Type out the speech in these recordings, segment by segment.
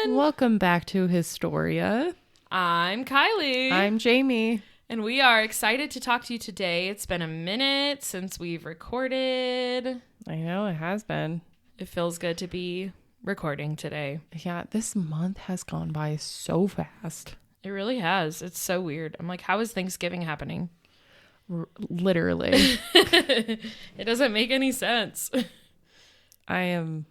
Welcome back to Historia. I'm Kylie. I'm Jamie. And we are excited to talk to you today. It's been a minute since we've recorded. I know, it has been. It feels good to be recording today. Yeah, this month has gone by so fast. It really has. It's so weird. I'm like, how is Thanksgiving happening? Literally. It doesn't make any sense. I'm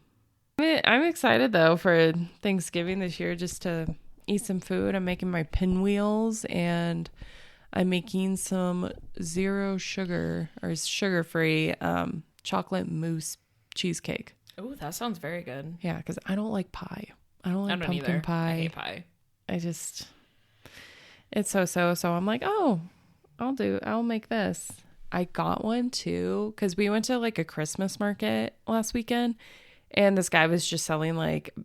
excited though for Thanksgiving this year, just to eat some food. I'm making my pinwheels and I'm making some zero sugar or sugar-free chocolate mousse cheesecake. Oh, that sounds very good. Yeah, because I don't like pie. I don't like pumpkin either. pie. I hate pie. It's so I'm like, oh, I'll make this. I got one too because we went to like a Christmas market last weekend. And this guy was just selling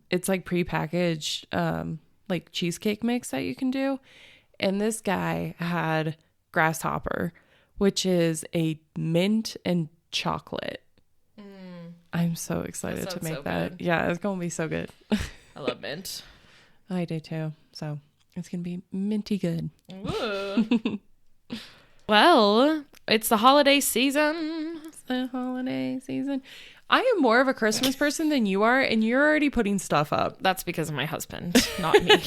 it's like prepackaged like cheesecake mix that you can do. And this guy had grasshopper, which is a mint and chocolate. I'm so excited to make that. Good. Yeah, it's going to be so good. I love mint. I do too. So it's going to be minty good. Ooh. Well, it's the holiday season. It's the holiday season. I am more of a Christmas person than you are, and you're already putting stuff up. That's because of my husband, not me.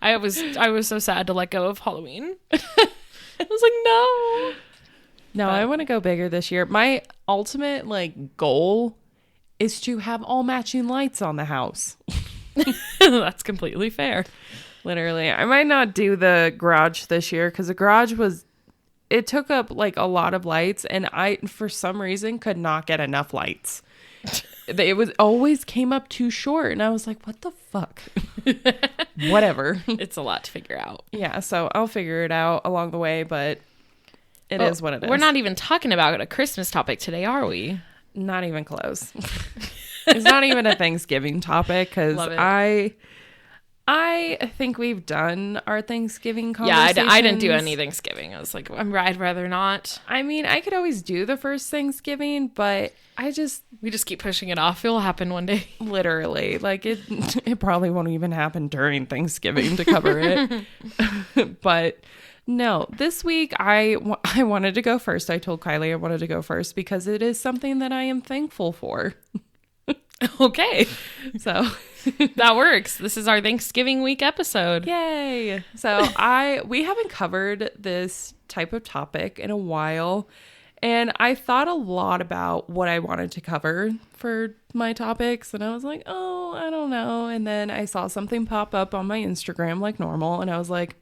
I was so sad to let go of Halloween. I was like, no, I want to go bigger this year. My ultimate goal is to have all matching lights on the house. That's completely fair. Literally, I might not do the garage this year because the garage it took up a lot of lights, and I, for some reason, could not get enough lights. It always came up too short, and I was like, what the fuck? Whatever. It's a lot to figure out. Yeah, so I'll figure it out along the way, but it is what it is. We're not even talking about a Christmas topic today, are we? Not even close. It's not even a Thanksgiving topic, because I think we've done our Thanksgiving conversations. Yeah, I didn't do any Thanksgiving. I was like, I'd rather not. I mean, I could always do the first Thanksgiving, but we just keep pushing it off. It'll happen one day. Literally. It probably won't even happen during Thanksgiving to cover it. But no, this week I wanted to go first. I told Kylie I wanted to go first because it is something that I am thankful for. Okay. So that works. This is our Thanksgiving week episode. Yay. So we haven't covered this type of topic in a while, and I thought a lot about what I wanted to cover for my topics, and I was like, oh, I don't know. And then I saw something pop up on my Instagram like normal, and I was like,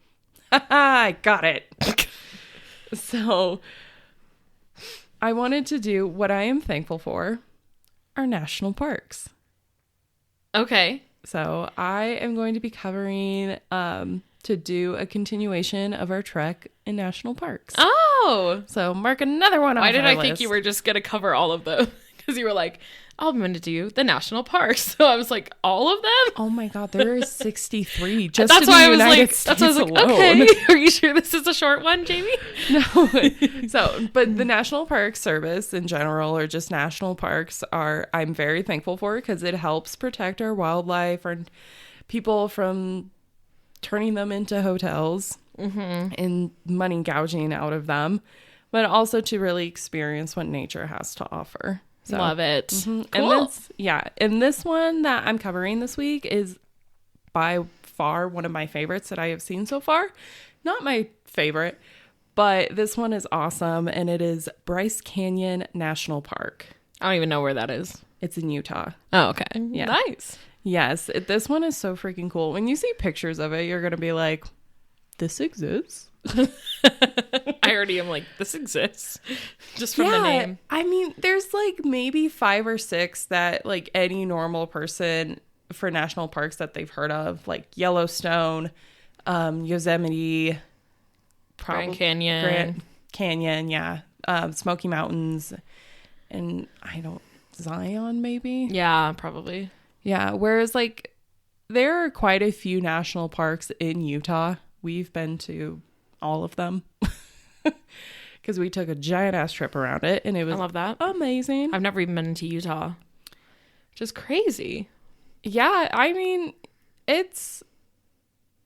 haha, I got it. So I wanted to do what I am thankful for. Our national parks. Okay. So I am going to be covering to do a continuation of our trek in national parks. Oh. So mark another one off. Why did I think you were just going to cover all of them? Because you were like, I'm going to do the national parks. So I was like, all of them? Oh my God, there are 63 just that's in why the I was United like, States that's why I was like, alone. okay, are you sure this is a short one, Jamie? No. So, but the National Park Service in general, or just national parks, I'm very thankful for because it helps protect our wildlife and people from turning them into hotels and money gouging out of them, but also to really experience what nature has to offer. So, love it. Cool. And this one that I'm covering this week is by far one of my favorites that I have seen so far. Not my favorite, but this one is awesome, and it is Bryce Canyon National Park. I don't even know where that is. It's in Utah. Oh, okay. Yeah. Nice. Yes, this one is so freaking cool. When you see pictures of it, you're going to be like, this exists? I already am like, this exists just from the name. I mean, there's maybe 5 or 6 that any normal person for national parks that they've heard of, like Yellowstone, Yosemite, Grand Canyon, Smoky Mountains, and Zion maybe. Yeah, probably. Yeah, whereas there are quite a few national parks in Utah. We've been to all of them because we took a giant ass trip around it, and it was I love that. amazing. I've never even been into Utah, which is crazy. Yeah, I mean, it's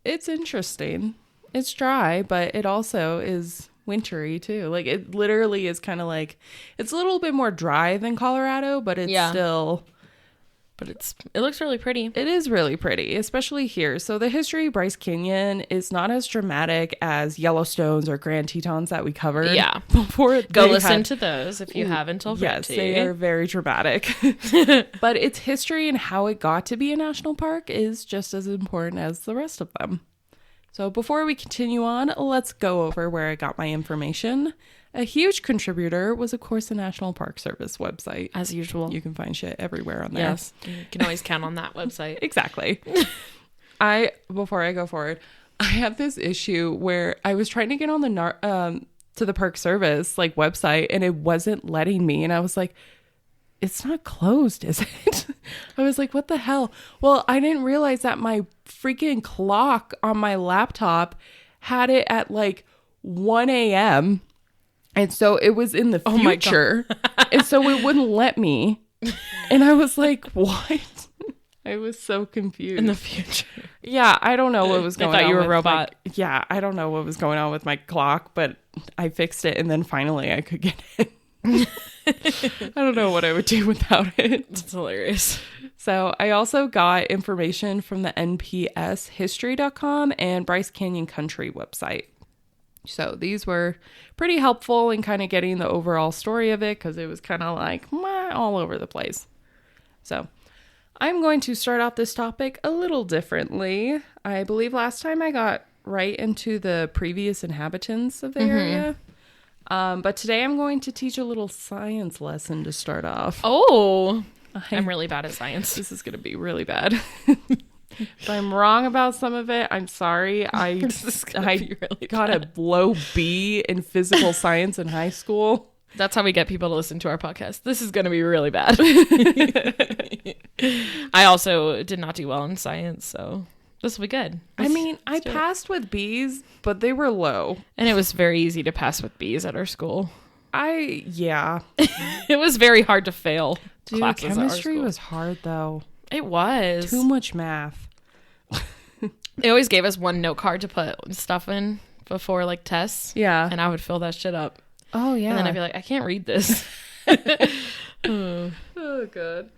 interesting. It's dry, but it also is wintry too. Like, it literally is kind of like, it's a little bit more dry than Colorado, but it's still... But it looks really pretty. It is really pretty, especially here. So the history of Bryce Canyon is not as dramatic as Yellowstones or Grand Tetons that we covered. Yeah. Before. Go listen to those if you haven't already. Yes, they are very dramatic. But its history and how it got to be a national park is just as important as the rest of them. So before we continue on, let's go over where I got my information. A huge contributor was, of course, the National Park Service website. As usual. You can find shit everywhere on there. Yes. You can always count on that website. Exactly. Before I go forward, I have this issue where I was trying to get on the to the Park Service like website, and it wasn't letting me. And I was like, it's not closed, is it? I was like, what the hell? Well, I didn't realize that my freaking clock on my laptop had it at like 1 a.m. And so it was in the future. And so it wouldn't let me. And I was like, what? I was so confused. In the future. Yeah, I don't know what was going on. I thought you were a robot. Yeah, I don't know what was going on with my clock, but I fixed it, and then finally I could get it. I don't know what I would do without it. It's hilarious. So I also got information from the npshistory.com and Bryce Canyon Country website. So these were pretty helpful in kind of getting the overall story of it, because it was kind of like all over the place. So I'm going to start out this topic a little differently. I believe last time I got right into the previous inhabitants of the area. But today I'm going to teach a little science lesson to start off. Oh, I'm really bad at science. This is going to be really bad. If I'm wrong about some of it, I'm sorry. I really got a low B in physical science in high school. That's how we get people to listen to our podcast. This is going to be really bad. I also did not do well in science, so this will be good. I passed with B's, but they were low. And it was very easy to pass with B's at our school. It was very hard to fail. Dude, chemistry was hard, though. It was. Too much math. They always gave us one note card to put stuff in before, like, tests. Yeah. And I would fill that shit up. Oh, yeah. And then I'd be like, I can't read this. Oh, good.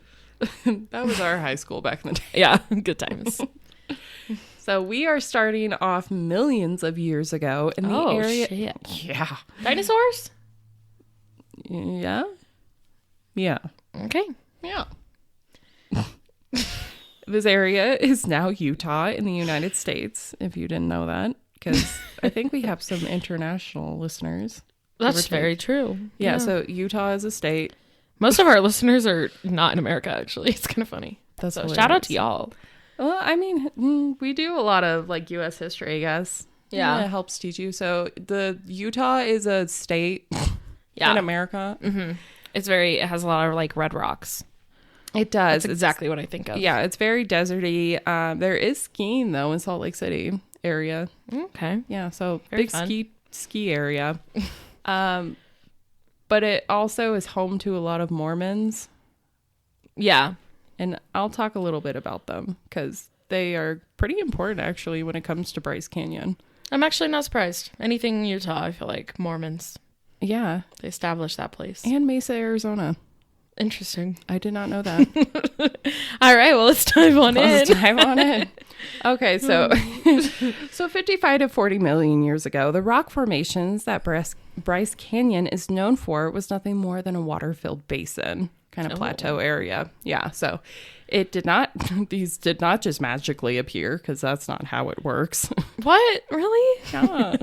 That was our high school back in the day. Yeah, good times. So we are starting off millions of years ago in the area. Shit. Yeah. Dinosaurs? Yeah. Yeah. Okay. Yeah. This area is now Utah in the United States, if you didn't know that, because I think we have some international listeners. That's very true. Yeah, so Utah is a state. Most of our listeners are not in America, actually. It's kind of funny. That's so shout out to y'all. Well, I mean, we do a lot of like U.S. history, I guess. Yeah. It helps teach you. So the Utah is a state in America. Mm-hmm. It has a lot of like red rocks. It does. That's exactly what I think of. Yeah, it's very deserty. There is skiing though in Salt Lake City area. Okay. Yeah, so very big fun. ski area. But it also is home to a lot of Mormons. Yeah. And I'll talk a little bit about them because they are pretty important actually when it comes to Bryce Canyon. I'm actually not surprised. Anything in Utah, I feel like Mormons. Yeah. They established that place. And Mesa, Arizona. Interesting. I did not know that. All right, well, let's dive on in. Okay, so 55 to 40 million years ago, the rock formations that Bryce Canyon is known for was nothing more than a water-filled basin, kind of plateau area. Yeah, so these did not just magically appear, because that's not how it works. What? Really? Yeah.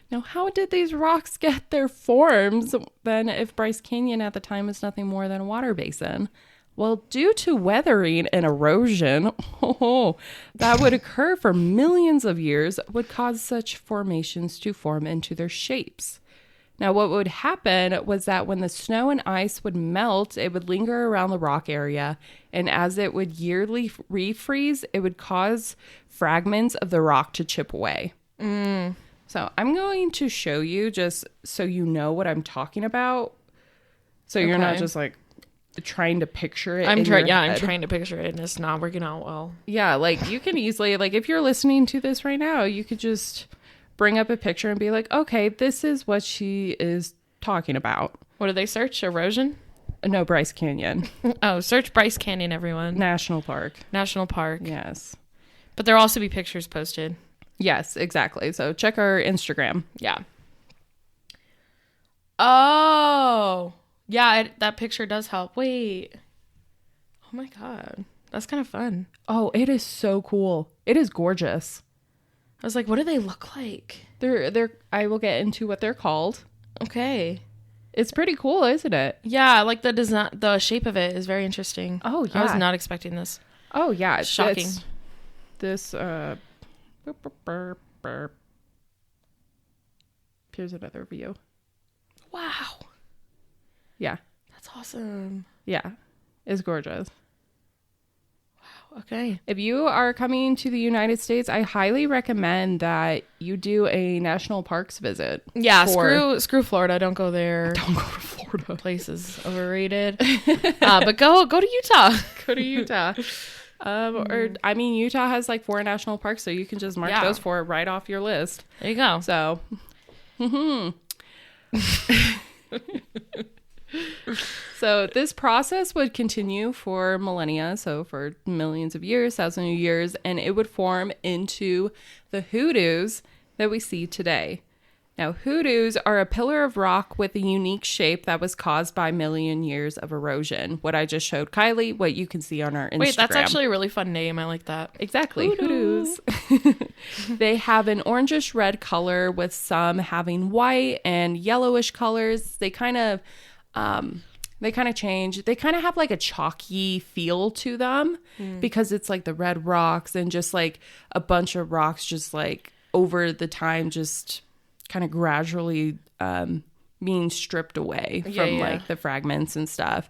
Now, how did these rocks get their forms then if Bryce Canyon at the time was nothing more than a water basin? Well, due to weathering and erosion that would occur for millions of years would cause such formations to form into their shapes. Now, what would happen was that when the snow and ice would melt, it would linger around the rock area. And as it would yearly refreeze, it would cause fragments of the rock to chip away. So I'm going to show you just so you know what I'm talking about. So you're not just like trying to picture it. I'm trying to picture it and it's not working out well. Yeah, like you can easily, like if you're listening to this right now, you could just bring up a picture and be like, okay, this is what she is talking about. What do they search? Erosion? No, Bryce Canyon. Oh, search Bryce Canyon, everyone. National Park. National Park. Yes. But there'll also be pictures posted. Yes, exactly. So check our Instagram. Yeah. Oh. Yeah, that picture does help. Wait. Oh my God. That's kind of fun. Oh, it is so cool. It is gorgeous. I was like, what do they look like? I will get into what they're called. Okay. It's pretty cool, isn't it? Yeah, like the design, the shape of it is very interesting. Oh, yeah. I was not expecting this. Oh, yeah. Shocking. Here's another view. Wow. Yeah. That's awesome. Yeah. It's gorgeous. Okay. If you are coming to the United States, I highly recommend that you do a national parks visit. Yeah, screw Florida. Don't go there. Don't go to Florida. Place is overrated. But go to Utah. Go to Utah. Utah has like 4 national parks, so you can just mark those 4 right off your list. There you go. So, So this process would continue for millennia, so for millions of years, thousands of years, and it would form into the hoodoos that we see today. Now, hoodoos are a pillar of rock with a unique shape that was caused by a million years of erosion. What I just showed Kylie, what you can see on our Instagram. Wait, that's actually a really fun name. I like that. Exactly. Hoodoos. They have an orangish red color with some having white and yellowish colors. They kind of change. They kind of have like a chalky feel to them because it's like the red rocks and just like a bunch of rocks just like over the time just kind of gradually being stripped away from like the fragments and stuff.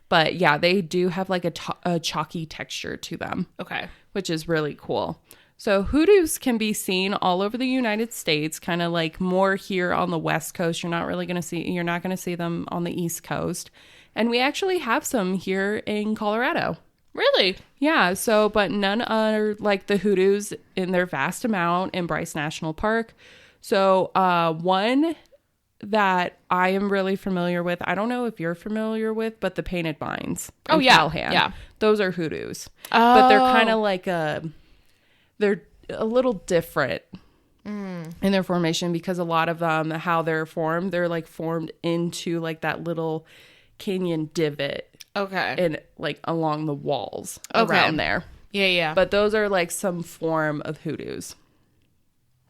But yeah, they do have like a chalky texture to them. Okay. Which is really cool. So hoodoos can be seen all over the United States, kind of like more here on the West Coast. You're not going to see them on the East Coast. And we actually have some here in Colorado. Really? Yeah. So, but none are like the hoodoos in their vast amount in Bryce National Park. So, one that I am really familiar with, I don't know if you're familiar with, but the painted vines. Oh, yeah. Callahan. Yeah. Those are hoodoos. Oh. But they're kind of like they're a little different in their formation because a lot of them, how they're like formed into like that little canyon divot. Okay. And like along the walls around there. Yeah, yeah. But those are like some form of hoodoos.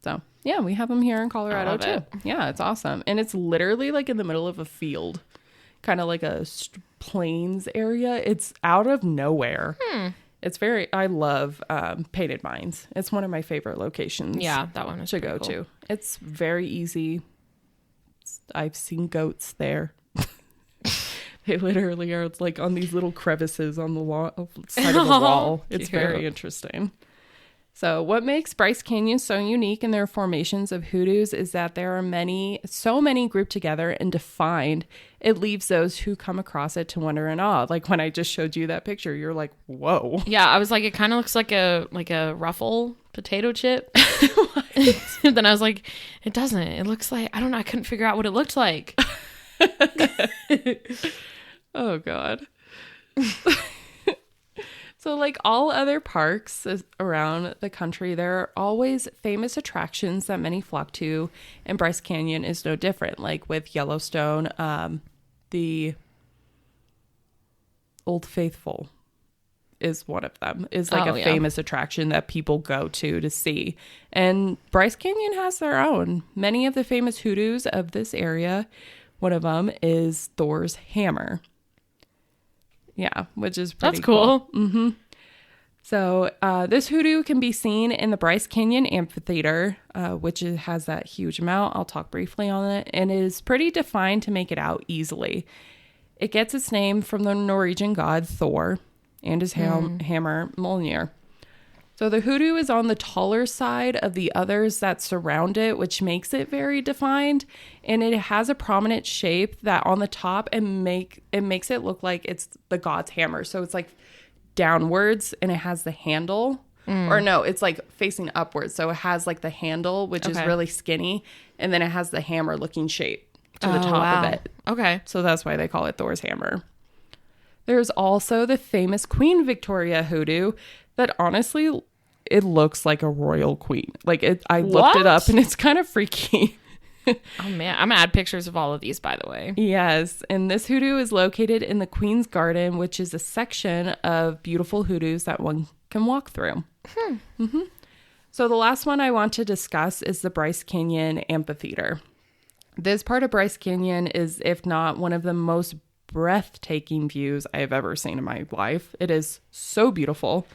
So, yeah, we have them here in Colorado too. Yeah, it's awesome. And it's literally like in the middle of a field, kind of like a plains area. It's out of nowhere. It's I love Painted Mines. It's one of my favorite locations. Yeah, that one is to go to. It's very easy. I've seen goats there. They literally are like on these little crevices on the side of the wall. It's very interesting. So what makes Bryce Canyon so unique in their formations of hoodoos is that there are so many grouped together and defined. It leaves those who come across it to wonder and awe. Like when I just showed you that picture, you're like, whoa. Yeah, I was like, it kind of looks like a Ruffle potato chip. Then I was like, it doesn't. It looks like, I don't know. I couldn't figure out what it looked like. Oh, God. So like all other parks around the country, there are always famous attractions that many flock to, and Bryce Canyon is no different. Like with Yellowstone, the Old Faithful is one of them. Is like famous attraction that people go to see. And Bryce Canyon has their own. Many of the famous hoodoos of this area, one of them is Thor's hammer. Yeah, which is pretty That's cool. Mm-hmm. So this hoodoo can be seen in the Bryce Canyon Amphitheater, which has that huge amount. I'll talk briefly on it. And it is pretty defined to make it out easily. It gets its name from the Norwegian god Thor and his hammer Mjolnir. So the hoodoo is on the taller side of the others that surround it, which makes it very defined. And it has a prominent shape that on the top it makes it look like it's the god's hammer. So it's like downwards and it has the handle. Or no, it's like facing upwards. So it has like the handle, which is really skinny. And then it has the hammer looking shape to the top of it. Okay. So that's why they call it Thor's hammer. There's also the famous Queen Victoria hoodoo that honestly, it looks like a royal queen. Like I looked it up and it's kind of freaky. Oh man, I'm gonna add pictures of all of these, by the way. Yes, and this hoodoo is located in the Queen's Garden, which is a section of beautiful hoodoos that one can walk through. So the last one I want to discuss is the Bryce Canyon Amphitheater. This part of Bryce Canyon is, if not one of the most breathtaking views I have ever seen in my life. It is so beautiful.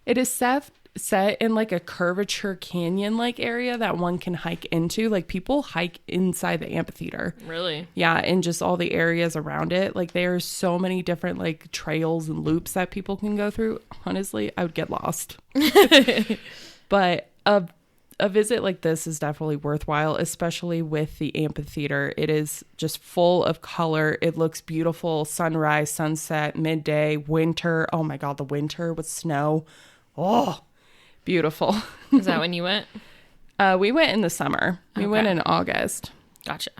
It is set in like a curvature canyon-like area that one can hike into. Like people hike inside the amphitheater. Really? Yeah, and just all the areas around it. Like there are so many different like trails and loops that people can go through. Honestly, I would get lost. But a visit like this is definitely worthwhile, especially with the amphitheater. It is just full of color. It looks beautiful. Sunrise, sunset, midday, winter. Oh my God, the winter with snow. Oh, beautiful. Is that when you went? We went in the summer. We went in August. Gotcha.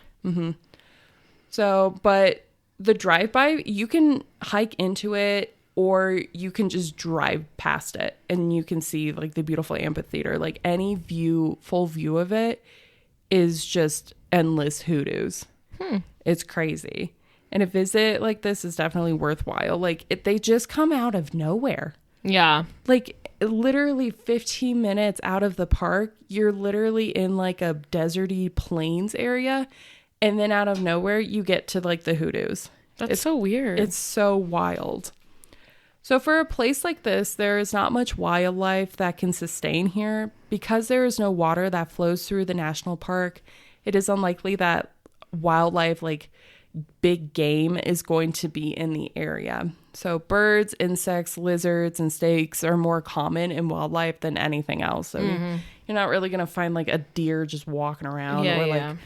So, but the drive-by, you can hike into it or you can just drive past it and you can see like the beautiful amphitheater. Like any view, full view of it is just endless hoodoos. It's crazy. And a visit like this is definitely worthwhile. Like they just come out of nowhere. Yeah. Like literally 15 minutes out of the park, you're literally in like a deserty plains area. And then out of nowhere, you get to like the hoodoos. It's so weird. It's so wild. So for a place like this, there is not much wildlife that can sustain here. Because there is no water that flows through the national park, it is unlikely that wildlife like big game is going to be in the area. So birds, insects, lizards, and snakes are more common in wildlife than anything else. So you're not really going to find like a deer just walking around or like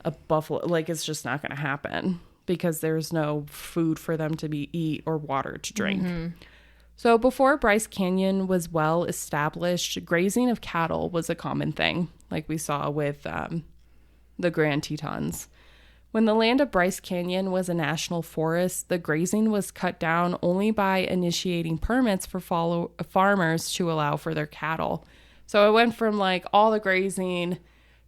a buffalo. Like it's just not going to happen because there's no food for them to eat or water to drink. So before Bryce Canyon was well established, grazing of cattle was a common thing, like we saw with the Grand Tetons. When the land of Bryce Canyon was a national forest, the grazing was cut down only by initiating permits for farmers to allow for their cattle. So it went from like all the grazing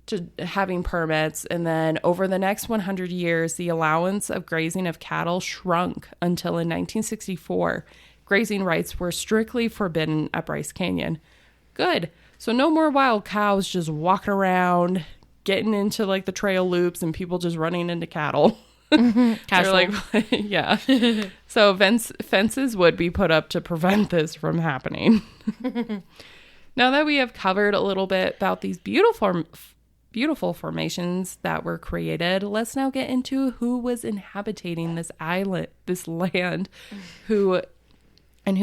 to having permits, and then over the next 100 years, the allowance of grazing of cattle shrunk until in 1964, grazing rights were strictly forbidden at Bryce Canyon. Good. So no more wild cows just walking around, getting into like the trail loops and people just running into cattle. They're like, yeah. So fences would be put up to prevent this from happening. Now that we have covered a little bit about these beautiful formations that were created, let's now get into who was inhabiting this island, this land, who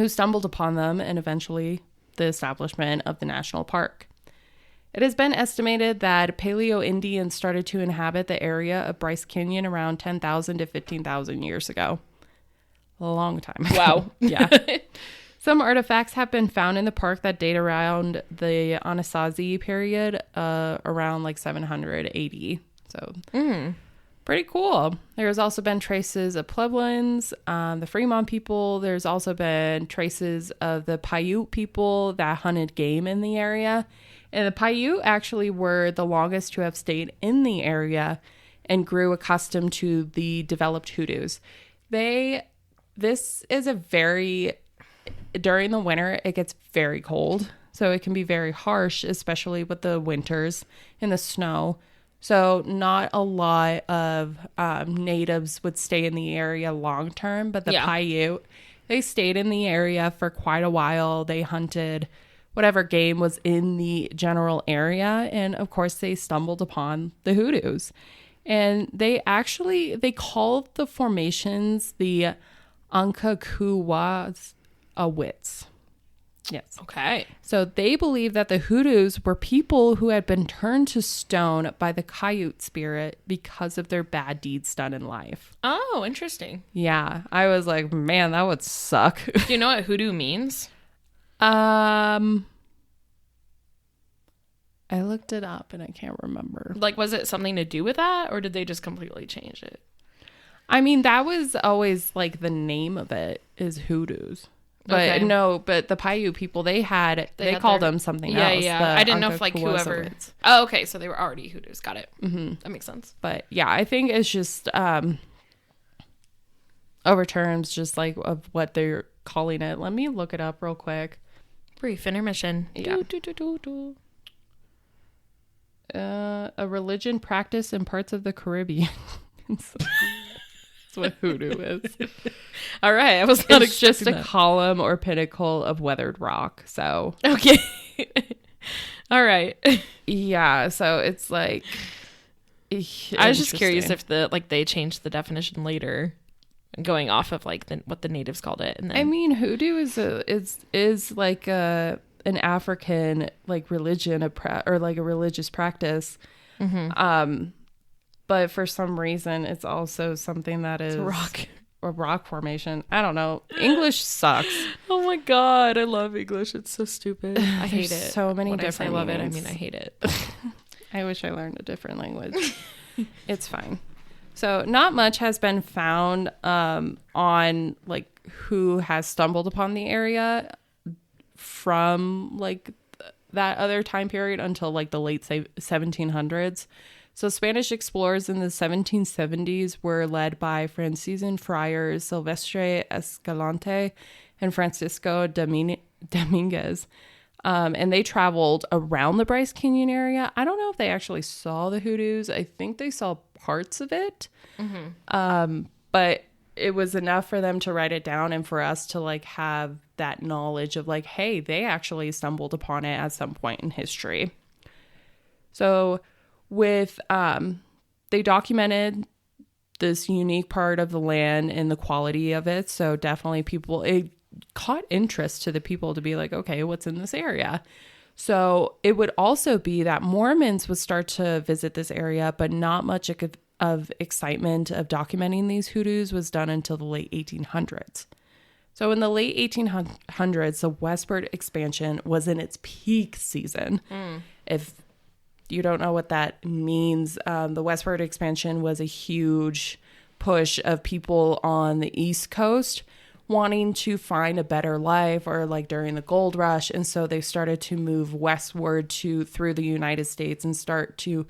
stumbled upon them and eventually the establishment of the national park. It has been estimated that Paleo-Indians started to inhabit the area of Bryce Canyon around 10,000 to 15,000 years ago. A long time ago. Wow. Yeah. Some artifacts have been found in the park that date around the Anasazi period, around like 700 AD. So pretty cool. There's also been traces of Puebloans, the Fremont people. There's also been traces of the Paiute people that hunted game in the area. And the Paiute actually were the longest to have stayed in the area and grew accustomed to the developed hoodoos. This is during the winter, it gets very cold. So it can be very harsh, especially with the winters and the snow. So not a lot of natives would stay in the area long term, but the Paiute, they stayed in the area for quite a while. They hunted whatever game was in the general area. And of course, they stumbled upon the hoodoos. And they called the formations the Ankakuwawits. Yes. Okay. So they believe that the hoodoos were people who had been turned to stone by the Kaiut spirit because of their bad deeds done in life. Oh, interesting. Yeah. I was like, man, that would suck. Do you know what hoodoo means? I looked it up and I can't remember. Like, was it something to do with that, or did they just completely change it? I mean, that was always like the name of it is hoodoos. But Okay. no, but the Paiute people, they called them something else. Yeah. I didn't know if like whoever. Oh, okay. So they were already hoodoos. Got it. Mm-hmm. That makes sense. But yeah, I think it's just over terms, just like of what they're calling it. Let me look it up real quick. Brief intermission. Yeah. A religion practiced in parts of the Caribbean. That's what hoodoo is. All right. I was not It's just a that. column or pinnacle of weathered rock. So Okay. All right. yeah, so it's like I was just curious if they changed the definition later, going off of like what the natives called it. And then I mean, hoodoo is like an African like religion, or like a religious practice. Mm-hmm. But for some reason, it's also something that is a rock formation. I don't know. English sucks. Oh my God, I love English. It's so stupid. I hate it. So many when different. I love it. I meanings. mean, I hate it. I wish I learned a different language. It's fine. So not much has been found on like who has stumbled upon the area from like that other time period until like the late 1700s. So Spanish explorers in the 1770s were led by Franciscan friars Silvestre Escalante and Francisco Dominguez. And they traveled around the Bryce Canyon area. I don't know if they actually saw the hoodoos. I think they saw parts of it. Mm-hmm. But it was enough for them to write it down and for us to like have that knowledge of like, hey, they actually stumbled upon it at some point in history. So they documented this unique part of the land and the quality of it. So definitely it caught interest to the people to be like, okay, what's in this area? So it would also be that Mormons would start to visit this area, but not much of excitement of documenting these hoodoos was done until the late 1800s. So in the late 1800s, the westward expansion was in its peak season. If you don't know what that means, the westward expansion was a huge push of people on the East Coast wanting to find a better life, or like during the gold rush. And so they started to move westward through the United States and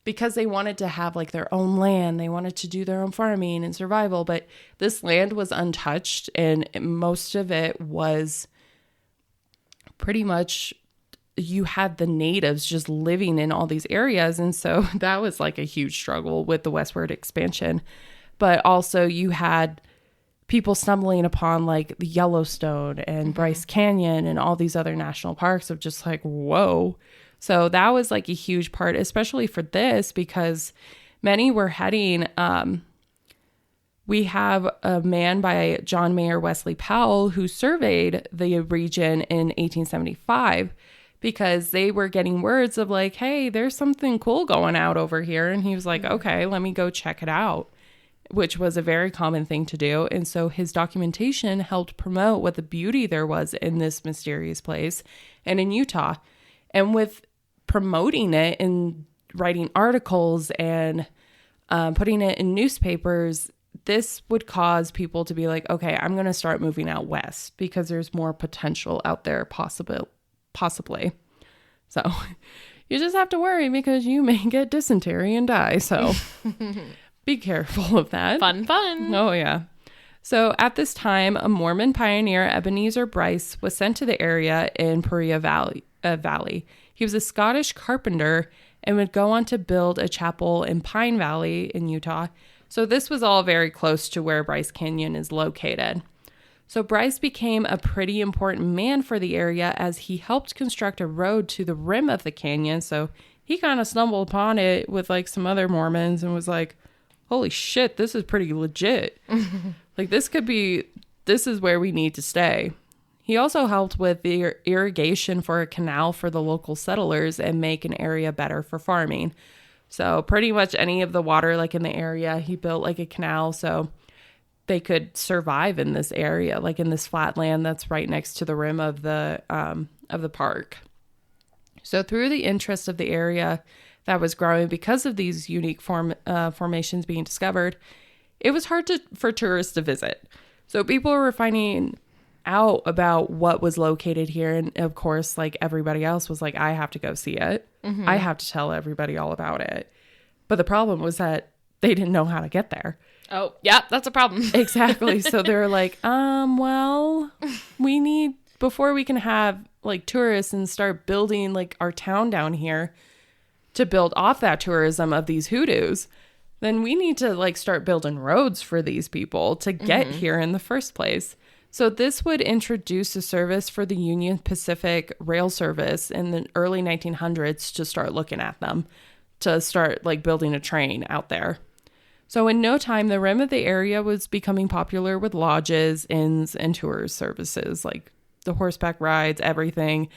because they wanted to have like their own land, they wanted to do their own farming and survival. But this land was untouched, and most of it was pretty much, you had the natives just living in all these areas. And so that was like a huge struggle with the westward expansion. But also you had people stumbling upon like the Yellowstone and Bryce Canyon and all these other national parks of just like, whoa. So that was like a huge part, especially for this, because many were heading. We have a man by John Mayer Wesley Powell who surveyed the region in 1875, because they were getting words of like, hey, there's something cool going out over here. And he was like, okay, let me go check it out, which was a very common thing to do. And so his documentation helped promote what the beauty there was in this mysterious place and in Utah. And with promoting it and writing articles and putting it in newspapers, this would cause people to be like, okay, I'm going to start moving out west because there's more potential out there possibly. So you just have to worry because you may get dysentery and die. So be careful of that. Fun. Oh, yeah. So at this time, a Mormon pioneer, Ebenezer Bryce, was sent to the area in Paria Valley. He was a Scottish carpenter and would go on to build a chapel in Pine Valley in Utah. So this was all very close to where Bryce Canyon is located. So Bryce became a pretty important man for the area as he helped construct a road to the rim of the canyon. So he kind of stumbled upon it with like some other Mormons and was like, holy shit, this is pretty legit. Like this is where we need to stay. He also helped with the irrigation for a canal for the local settlers and make an area better for farming. So pretty much any of the water like in the area, he built like a canal so they could survive in this area, like in this flat land that's right next to the rim of the park. So through the interest of the area that was growing because of these unique formations being discovered, it was hard for tourists to visit. So people were finding out about what was located here. And of course, like everybody else was like, I have to go see it. Mm-hmm. I have to tell everybody all about it. But the problem was that they didn't know how to get there. Oh, yeah, that's a problem. Exactly. So they're like, well, we need, before we can have like tourists and start building like our town down here to build off that tourism of these hoodoos, then we need to like start building roads for these people to get here in the first place. So this would introduce a service for the Union Pacific Rail Service in the early 1900s to start looking at them, to start like building a train out there. So in no time, the rim of the area was becoming popular with lodges, inns, and tour services, like the horseback rides, everything.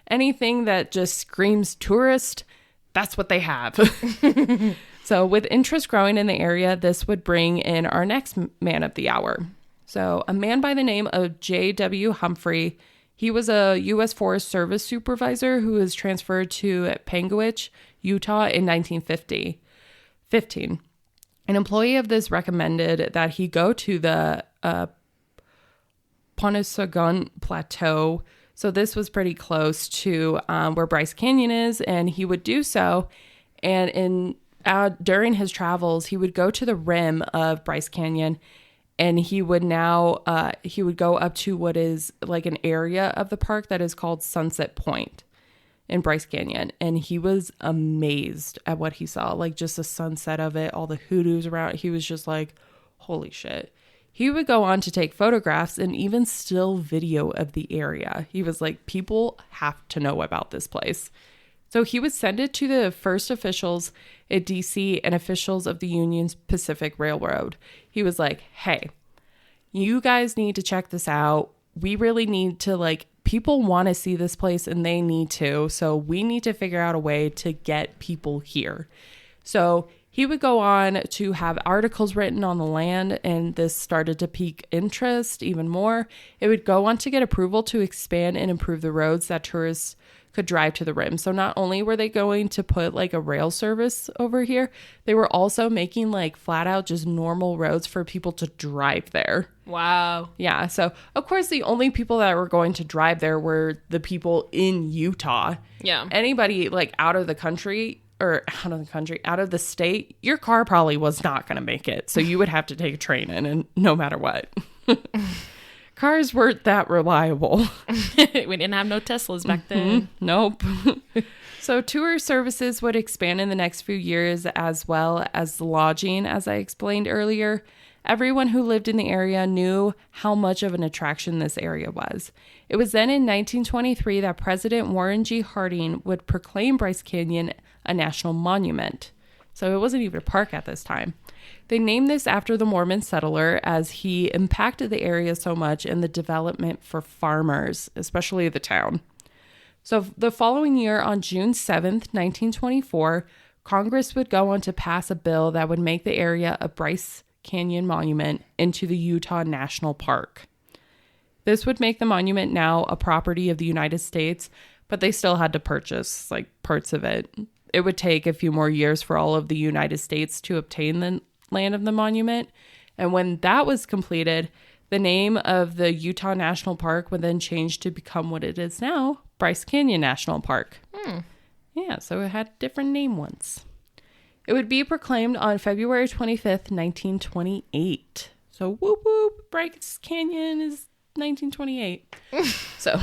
Anything that just screams tourist, that's what they have. So with interest growing in the area, this would bring in our next man of the hour. So a man by the name of J.W. Humphrey, he was a U.S. Forest Service supervisor who was transferred to Panguitch, Utah in 1915. An employee of this recommended that he go to the Ponosagon Plateau. So this was pretty close to where Bryce Canyon is, and he would do so. And during his travels, he would go to the rim of Bryce Canyon, and he would go up to what is like an area of the park that is called Sunset Point in Bryce Canyon. And he was amazed at what he saw, like just the sunset of it, all the hoodoos around. He was just like, holy shit. He would go on to take photographs and even still video of the area. He was like, people have to know about this place. So he would send it to the first officials at DC and officials of the Union Pacific Railroad. He was like, hey, you guys need to check this out. We really need to, like, people want to see this place and they need to. So we need to figure out a way to get people here. So he would go on to have articles written on the land, and this started to pique interest even more. It would go on to get approval to expand and improve the roads that tourists could drive to the rim. So not only were they going to put like a rail service over here, they were also making like flat out just normal roads for people to drive there. Wow. Yeah. So of course the only people that were going to drive there were the people in Utah. Yeah. Anybody like out of the state, your car probably was not going to make it. So you would have to take a train in, and no matter what. Cars weren't that reliable. We didn't have no Teslas back then. Nope. So tour services would expand in the next few years, as well as lodging, as I explained earlier. Everyone who lived in the area knew how much of an attraction this area was. It was then in 1923 that President Warren G. Harding would proclaim Bryce Canyon a national monument. So it wasn't even a park at this time. They named this after the Mormon settler, as he impacted the area so much in the development for farmers, especially the town. So the following year, on June 7th, 1924, Congress would go on to pass a bill that would make the area of Bryce Canyon Monument into the Utah National Park. This would make the monument now a property of the United States, but they still had to purchase like parts of it. It would take a few more years for all of the United States to obtain the land of the monument. And when that was completed, the name of the Utah National Park would then change to become what it is now, Bryce Canyon National Park. Yeah, so it had a different name once. It would be proclaimed on February 25th, 1928. So whoop whoop, Bryce Canyon is 1928. So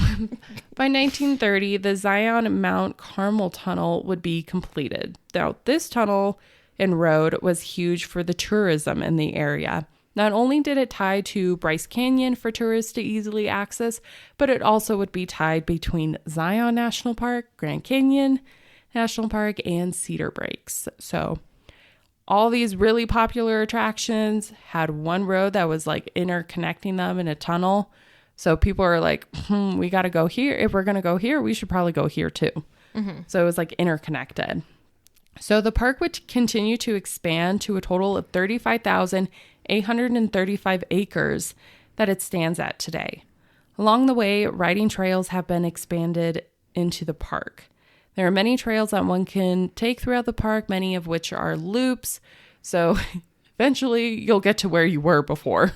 by 1930, the Zion Mount Carmel Tunnel would be completed. Now, this tunnel and road was huge for the tourism in the area. Not only did it tie to Bryce Canyon for tourists to easily access, but it also would be tied between Zion National Park, Grand Canyon National Park, and Cedar Breaks. So all these really popular attractions had one road that was like interconnecting them in a tunnel. So people are like, we got to go here. If we're going to go here, we should probably go here too. So it was like interconnected. So the park would continue to expand to a total of 35,835 acres that it stands at today. Along the way, riding trails have been expanded into the park. There are many trails that one can take throughout the park, many of which are loops. So eventually you'll get to where you were before.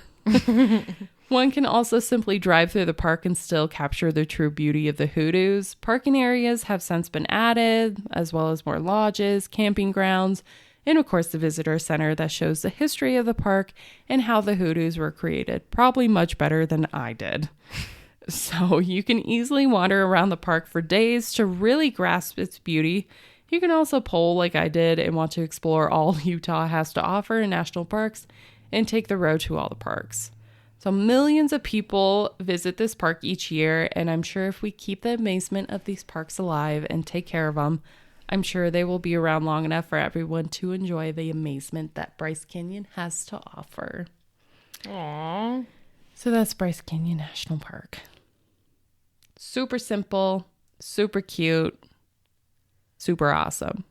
One can also simply drive through the park and still capture the true beauty of the hoodoos. Parking areas have since been added, as well as more lodges, camping grounds, and of course the visitor center that shows the history of the park and how the hoodoos were created. Probably much better than I did. So you can easily wander around the park for days to really grasp its beauty. You can also poll like I did and want to explore all Utah has to offer in national parks and take the road to all the parks. So millions of people visit this park each year, and I'm sure if we keep the amazement of these parks alive and take care of them, I'm sure they will be around long enough for everyone to enjoy the amazement that Bryce Canyon has to offer. Aww. So that's Bryce Canyon National Park. Super simple, super cute, super awesome.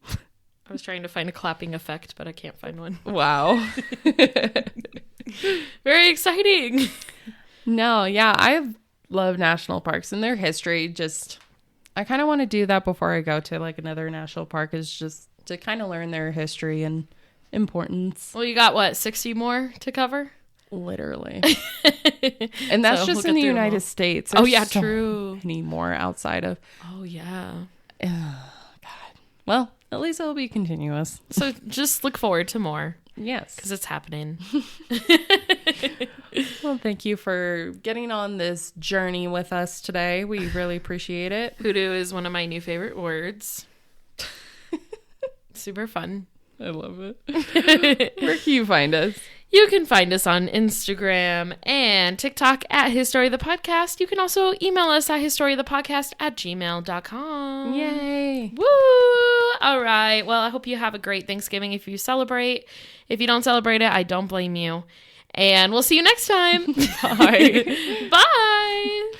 I was trying to find a clapping effect, but I can't find one. Wow. Very exciting. No, yeah, I love national parks and their history. Just, I kind of want to do that before I go to like another national park, is just to kind of learn their history and importance. Well, you got what, 60 more to cover? Literally. And that's So just we'll in the get through them United all. States. Oh, There's yeah, so true. many more outside of. Oh, yeah. God. Well, at least it'll be continuous. So just look forward to more. Yes. Because it's happening. Well, thank you for getting on this journey with us today. We really appreciate it. Hoodoo is one of my new favorite words. Super fun. I love it. Where can you find us? You can find us on Instagram and TikTok at History the Podcast. You can also email us at historythepodcast@gmail.com. Yay. Woo! All right. Well, I hope you have a great Thanksgiving if you celebrate. If you don't celebrate it, I don't blame you. And we'll see you next time. Bye. Bye.